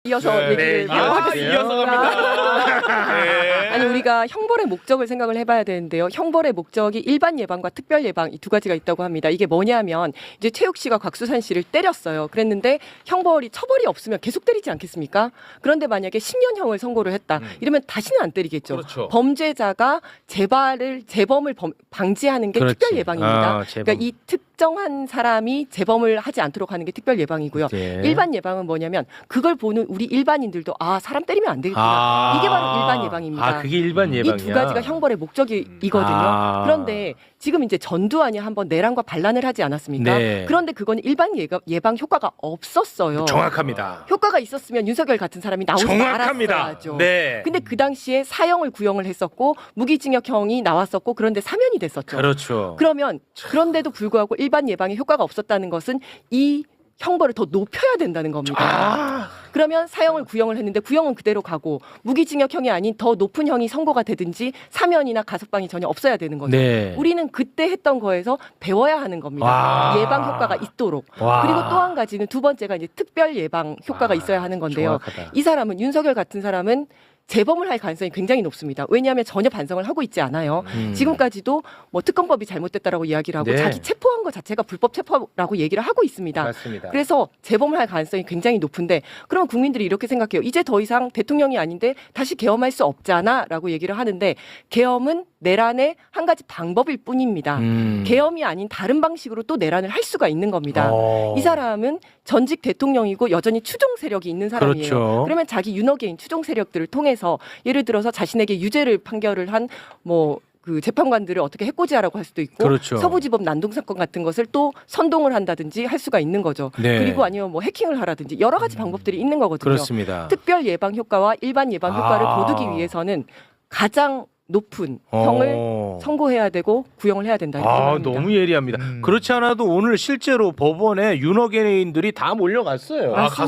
이어서 얘기를 하겠습니다. 이어서 갑니다. 네. 아니 우리가 형벌의 목적을 생각을 해봐야 되는데요. 형벌의 목적이 일반 예방과 특별 예방 이 두 가지가 있다고 합니다. 이게 뭐냐면 이제 최욱 씨가 곽수산 씨를 때렸어요. 그랬는데 형벌이 처벌이 없으면 계속 때리지 않겠습니까? 그런데 만약에 10년형을 선고를 했다. 이러면 다시는 안 때리겠죠. 그렇죠. 범죄자가 재범을 방지하는 게 그렇지. 특별 예방입니다. 아, 재범. 그러니까 이 특정한 사람이 재범을 하지 않도록 하는 게 특별 예방이고요. 네. 일반 예방은 뭐냐면 그걸 보는 우리 일반인들도 아 사람 때리면 안 되겠구나. 이게 바로 일반 예방입니다. 아, 그게 일반 예방이야. 이 두 가지가 형벌의 목적이거든요. 아. 그런데 지금 이제 전두환이 한번 내란과 반란을 하지 않았습니까? 네. 그런데 그건 일반 예방 효과가 없었어요. 정확합니다. 효과가 있었으면 윤석열 같은 사람이 나오지 정확합니다. 말았어야죠. 네. 근데 그 당시에 사형을 구형을 했었고 무기징역형이 나왔었고 그런데 사면이 됐었죠. 그렇죠. 그러면 그런데도 불구하고 일반 예방에 효과가 없었다는 것은 이 형벌을 더 높여야 된다는 겁니다. 아. 그러면 사형을 구형을 했는데 구형은 그대로 가고 무기징역형이 아닌 더 높은 형이 선고가 되든지 사면이나 가석방이 전혀 없어야 되는 거죠. 네. 우리는 그때 했던 거에서 배워야 하는 겁니다. 와. 예방 효과가 있도록. 와. 그리고 또 한 가지는 두 번째가 이제 특별 예방 효과가 와, 있어야 하는 건데요. 정확하다. 이 사람은 윤석열 같은 사람은 재범을 할 가능성이 굉장히 높습니다. 왜냐하면 전혀 반성을 하고 있지 않아요. 지금까지도 뭐 특검법이 잘못됐다라고 이야기를 하고 네. 자기 체포한 것 자체가 불법 체포라고 얘기를 하고 있습니다. 맞습니다. 그래서 재범을 할 가능성이 굉장히 높은데 그럼 국민들이 이렇게 생각해요. 이제 더 이상 대통령이 아닌데 다시 계엄할 수 없잖아라고 얘기를 하는데 계엄은 내란의 한 가지 방법일 뿐입니다. 계엄이 아닌 다른 방식으로 또 내란을 할 수가 있는 겁니다. 이 사람은 전직 대통령이고 여전히 추종 세력이 있는 사람이에요. 그렇죠. 그러면 자기 윤호개인 추종 세력들을 통해서 예를 들어서 자신에게 유죄를 판결을 한 뭐 그 재판관들을 어떻게 해코지하라고 할 수도 있고 그렇죠. 서부지법 난동 사건 같은 것을 또 선동을 한다든지 할 수가 있는 거죠. 네. 그리고 아니면 뭐 해킹을 하라든지 여러 가지 방법들이 있는 거거든요. 그렇습니다. 특별 예방 효과와 일반 예방 효과를 거두기 위해서는 가장 높은 형을 선고해야 되고 구형을 해야 된다. 이렇게 아, 생각합니다. 너무 예리합니다. 그렇지 않아도 오늘 실제로 법원에 윤호개인들이 다 몰려갔어요. 맞습니다.